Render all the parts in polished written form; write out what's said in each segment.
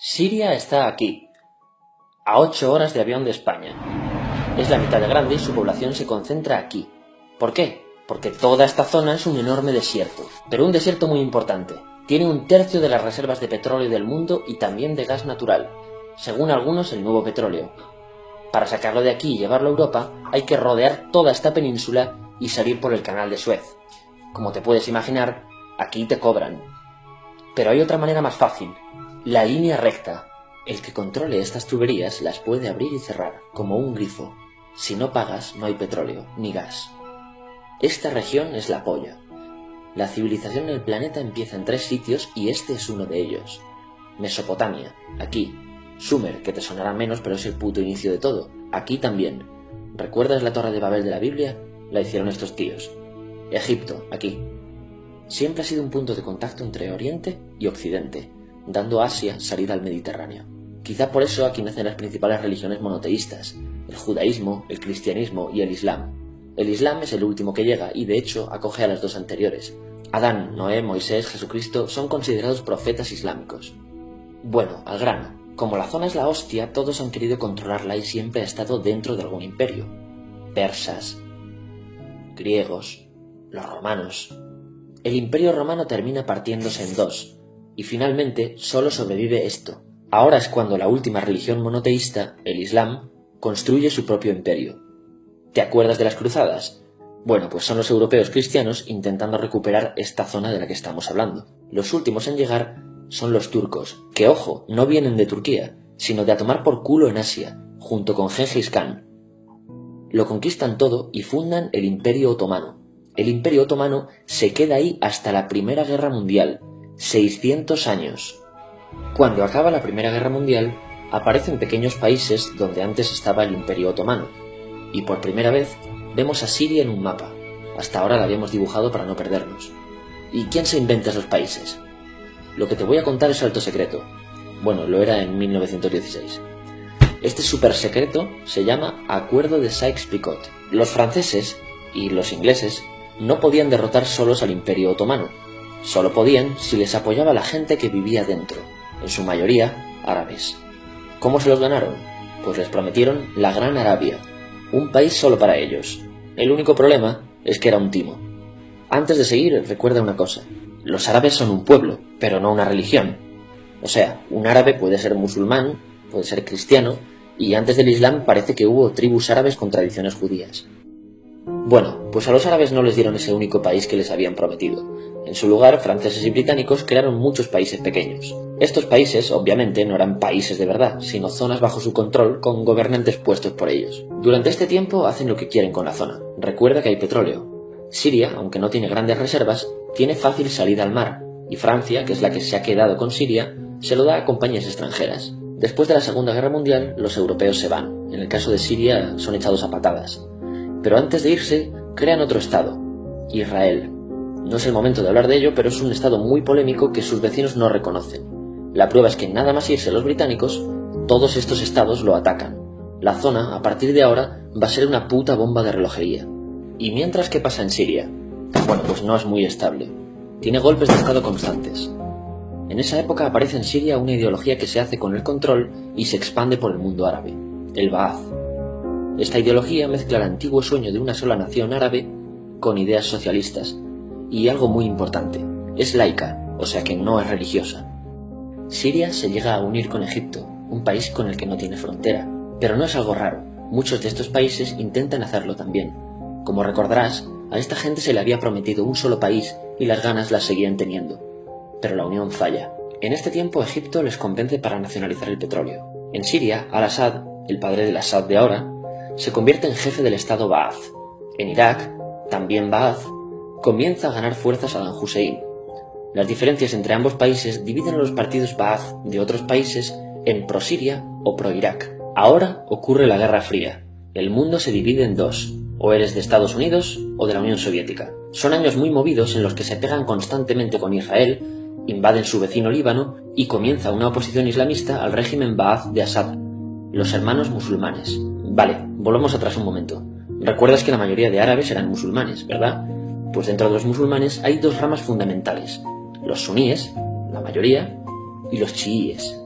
Siria está aquí, a 8 horas de avión de España. Es la mitad de grande y su población se concentra aquí. ¿Por qué? Porque toda esta zona es un enorme desierto, pero un desierto muy importante. Tiene 1/3 de las reservas de petróleo del mundo y también de gas natural, según algunos el nuevo petróleo. Para sacarlo de aquí y llevarlo a Europa, hay que rodear toda esta península y salir por el canal de Suez. Como te puedes imaginar, aquí te cobran. Pero hay otra manera más fácil, la línea recta. El que controle estas tuberías las puede abrir y cerrar, como un grifo. Si no pagas, no hay petróleo, ni gas. Esta región es la polla. La civilización en el planeta empieza en 3 sitios y este es uno de ellos. Mesopotamia, aquí. Sumer, que te sonará menos, pero es el puto inicio de todo. Aquí también. ¿Recuerdas la Torre de Babel de la Biblia? La hicieron estos tíos. Egipto, aquí. Siempre ha sido un punto de contacto entre Oriente y Occidente, dando a Asia salida al Mediterráneo. Quizá por eso aquí nacen las principales religiones monoteístas, el judaísmo, el cristianismo y el islam. El islam es el último que llega y de hecho acoge a las 2 anteriores. Adán, Noé, Moisés, Jesucristo son considerados profetas islámicos. Bueno, al grano. Como la zona es la hostia, todos han querido controlarla y siempre ha estado dentro de algún imperio. Persas, griegos, los romanos. El imperio romano termina partiéndose en 2, y finalmente solo sobrevive esto. Ahora es cuando la última religión monoteísta, el Islam, construye su propio imperio. ¿Te acuerdas de las cruzadas? Bueno, pues son los europeos cristianos intentando recuperar esta zona de la que estamos hablando. Los últimos en llegar son los turcos, que ojo, no vienen de Turquía, sino de a tomar por culo en Asia, junto con Gengis Khan. Lo conquistan todo y fundan el Imperio Otomano. El Imperio Otomano se queda ahí hasta la Primera Guerra Mundial, 600 años. Cuando acaba la Primera Guerra Mundial, aparecen pequeños países donde antes estaba el Imperio Otomano, y por primera vez vemos a Siria en un mapa. Hasta ahora la habíamos dibujado para no perdernos. ¿Y quién se inventa esos países? Lo que te voy a contar es alto secreto. Bueno, lo era en 1916. Este súper secreto se llama Acuerdo de Sykes-Picot. Los franceses y los ingleses no podían derrotar solos al Imperio Otomano. Solo podían si les apoyaba la gente que vivía dentro, en su mayoría árabes. ¿Cómo se los ganaron? Pues les prometieron la Gran Arabia, un país solo para ellos. El único problema es que era un timo. Antes de seguir, recuerda una cosa. Los árabes son un pueblo, pero no una religión. O sea, un árabe puede ser musulmán, puede ser cristiano, y antes del Islam parece que hubo tribus árabes con tradiciones judías. Bueno, pues a los árabes no les dieron ese único país que les habían prometido. En su lugar, franceses y británicos crearon muchos países pequeños. Estos países, obviamente, no eran países de verdad, sino zonas bajo su control con gobernantes puestos por ellos. Durante este tiempo hacen lo que quieren con la zona. Recuerda que hay petróleo. Siria, aunque no tiene grandes reservas, tiene fácil salida al mar, y Francia, que es la que se ha quedado con Siria, se lo da a compañías extranjeras. Después de la Segunda Guerra Mundial, los europeos se van. En el caso de Siria, son echados a patadas. Pero antes de irse, crean otro estado, Israel. No es el momento de hablar de ello, pero es un estado muy polémico que sus vecinos no reconocen. La prueba es que nada más irse los británicos, todos estos estados lo atacan. La zona, a partir de ahora, va a ser una puta bomba de relojería. ¿Y mientras qué pasa en Siria? Bueno, pues no es muy estable. Tiene golpes de estado constantes. En esa época aparece en Siria una ideología que se hace con el control y se expande por el mundo árabe, el Ba'ath. Esta ideología mezcla el antiguo sueño de una sola nación árabe con ideas socialistas. Y algo muy importante, es laica, o sea que no es religiosa. Siria se llega a unir con Egipto, un país con el que no tiene frontera. Pero no es algo raro, muchos de estos países intentan hacerlo también. Como recordarás, a esta gente se le había prometido un solo país y las ganas las seguían teniendo. Pero la unión falla. En este tiempo Egipto les convence para nacionalizar el petróleo. En Siria, Al-Assad, el padre del Assad de ahora, se convierte en jefe del estado Ba'ath. En Irak, también Ba'ath, comienza a ganar fuerza Saddam Hussein. Las diferencias entre ambos países dividen a los partidos Ba'ath de otros países en pro-Siria o pro-Irak. Ahora ocurre la Guerra Fría. El mundo se divide en 2. O eres de Estados Unidos o de la Unión Soviética. Son años muy movidos en los que se pegan constantemente con Israel, invaden su vecino Líbano y comienza una oposición islamista al régimen Ba'ath de Assad, los hermanos musulmanes. Vale, volvamos atrás un momento. Recuerdas que la mayoría de árabes eran musulmanes, ¿verdad? Pues dentro de los musulmanes hay 2 ramas fundamentales, los suníes, la mayoría, y los chiíes.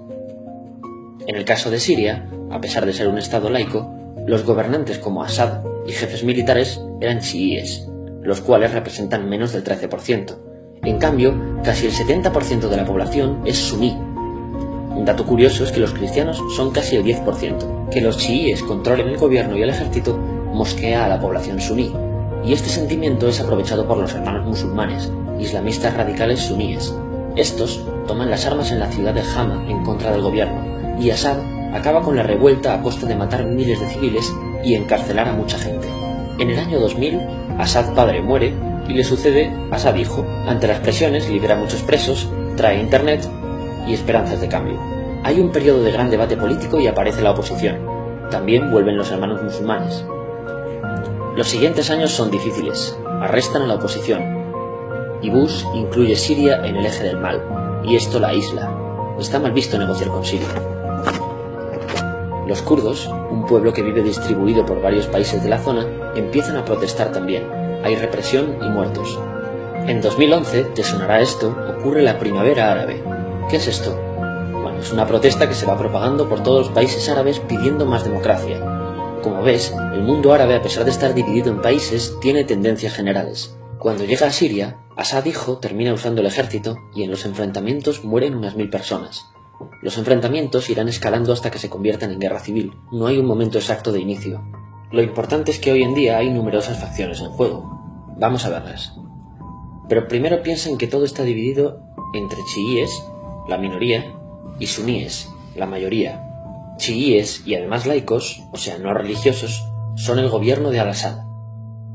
En el caso de Siria, a pesar de ser un estado laico, los gobernantes como Assad y jefes militares eran chiíes, los cuales representan menos del 13%. En cambio, casi el 70% de la población es suní. Un dato curioso es que los cristianos son casi el 10%. Que los chiíes controlen el gobierno y el ejército mosquea a la población suní, y este sentimiento es aprovechado por los hermanos musulmanes, islamistas radicales suníes. Estos toman las armas en la ciudad de Hama en contra del gobierno, y Assad acaba con la revuelta a costa de matar miles de civiles y encarcelar a mucha gente. En el año 2000, Assad padre muere y le sucede Assad hijo. Ante las presiones libera a muchos presos, trae internet y esperanzas de cambio. Hay un periodo de gran debate político y aparece la oposición. También vuelven los hermanos musulmanes. Los siguientes años son difíciles. Arrestan a la oposición. Y Bush incluye Siria en el eje del mal, y esto la aísla. Está mal visto negociar con Siria. Los kurdos, un pueblo que vive distribuido por varios países de la zona, empiezan a protestar también. Hay represión y muertos. En 2011, te sonará esto, ocurre la Primavera Árabe. ¿Qué es esto? Bueno, es una protesta que se va propagando por todos los países árabes pidiendo más democracia. Como ves, el mundo árabe, a pesar de estar dividido en países, tiene tendencias generales. Cuando llega a Siria, Assad hijo termina usando el ejército y en los enfrentamientos mueren unas 1000 personas. Los enfrentamientos irán escalando hasta que se conviertan en guerra civil. No hay un momento exacto de inicio. Lo importante es que hoy en día hay numerosas facciones en juego. Vamos a verlas. Pero primero piensa en que todo está dividido entre chiíes, la minoría, y suníes, la mayoría. Chiíes y además laicos, o sea, no religiosos, son el gobierno de Al-Assad.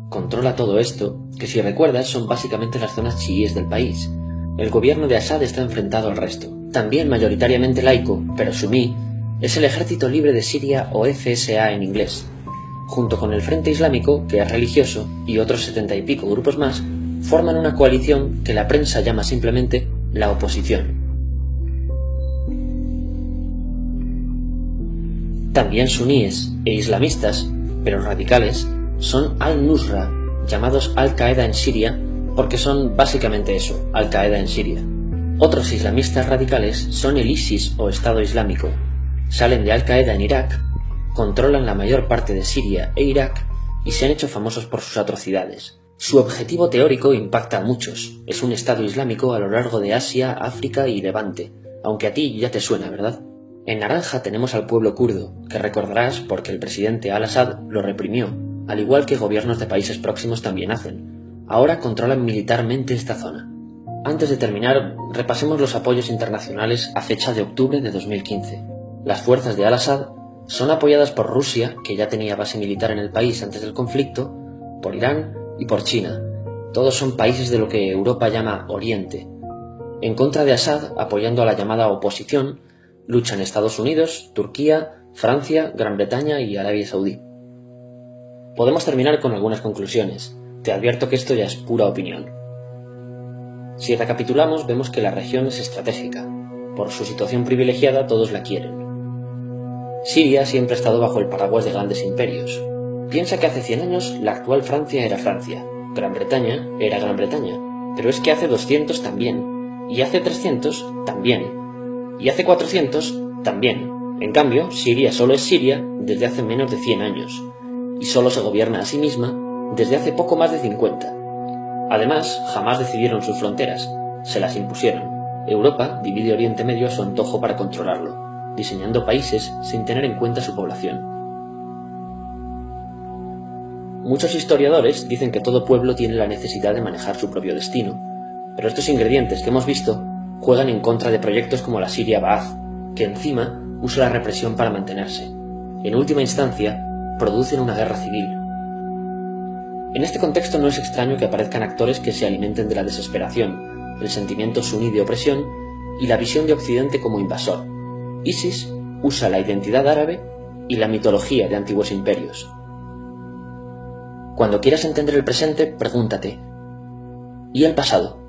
Controla todo esto, que si recuerdas son básicamente las zonas chiíes del país. El gobierno de Assad está enfrentado al resto. También mayoritariamente laico, pero suní, es el Ejército Libre de Siria o FSA en inglés. Junto con el Frente Islámico, que es religioso, y otros 70 y pico grupos más, forman una coalición que la prensa llama simplemente la oposición. También suníes e islamistas, pero radicales, son Al-Nusra, llamados Al-Qaeda en Siria, porque son básicamente eso, Al-Qaeda en Siria. Otros islamistas radicales son el ISIS o Estado Islámico. Salen de Al-Qaeda en Irak, controlan la mayor parte de Siria e Irak y se han hecho famosos por sus atrocidades. Su objetivo teórico impacta a muchos. Es un Estado Islámico a lo largo de Asia, África y Levante, aunque a ti ya te suena, ¿verdad? En naranja tenemos al pueblo kurdo, que recordarás porque el presidente Al-Assad lo reprimió, al igual que gobiernos de países próximos también hacen. Ahora controlan militarmente esta zona. Antes de terminar, repasemos los apoyos internacionales a fecha de octubre de 2015. Las fuerzas de Al-Assad son apoyadas por Rusia, que ya tenía base militar en el país antes del conflicto, por Irán y por China. Todos son países de lo que Europa llama Oriente. En contra de Assad, apoyando a la llamada oposición, luchan Estados Unidos, Turquía, Francia, Gran Bretaña y Arabia Saudí. Podemos terminar con algunas conclusiones. Te advierto que esto ya es pura opinión. Si recapitulamos, vemos que la región es estratégica. Por su situación privilegiada, todos la quieren. Siria siempre ha estado bajo el paraguas de grandes imperios. Piensa que hace 100 años la actual Francia era Francia, Gran Bretaña era Gran Bretaña, pero es que hace 200 también, y hace 300 también, y hace 400 también. En cambio, Siria solo es Siria desde hace menos de 100 años, y solo se gobierna a sí misma desde hace poco más de 50. Además, jamás decidieron sus fronteras, se las impusieron. Europa divide Oriente Medio a su antojo para controlarlo, diseñando países sin tener en cuenta su población. Muchos historiadores dicen que todo pueblo tiene la necesidad de manejar su propio destino, pero estos ingredientes que hemos visto juegan en contra de proyectos como la Siria Ba'ath, que encima usa la represión para mantenerse. En última instancia, producen una guerra civil. En este contexto no es extraño que aparezcan actores que se alimenten de la desesperación, el sentimiento suní de opresión y la visión de Occidente como invasor. ISIS usa la identidad árabe y la mitología de antiguos imperios. Cuando quieras entender el presente, pregúntate, ¿y el pasado?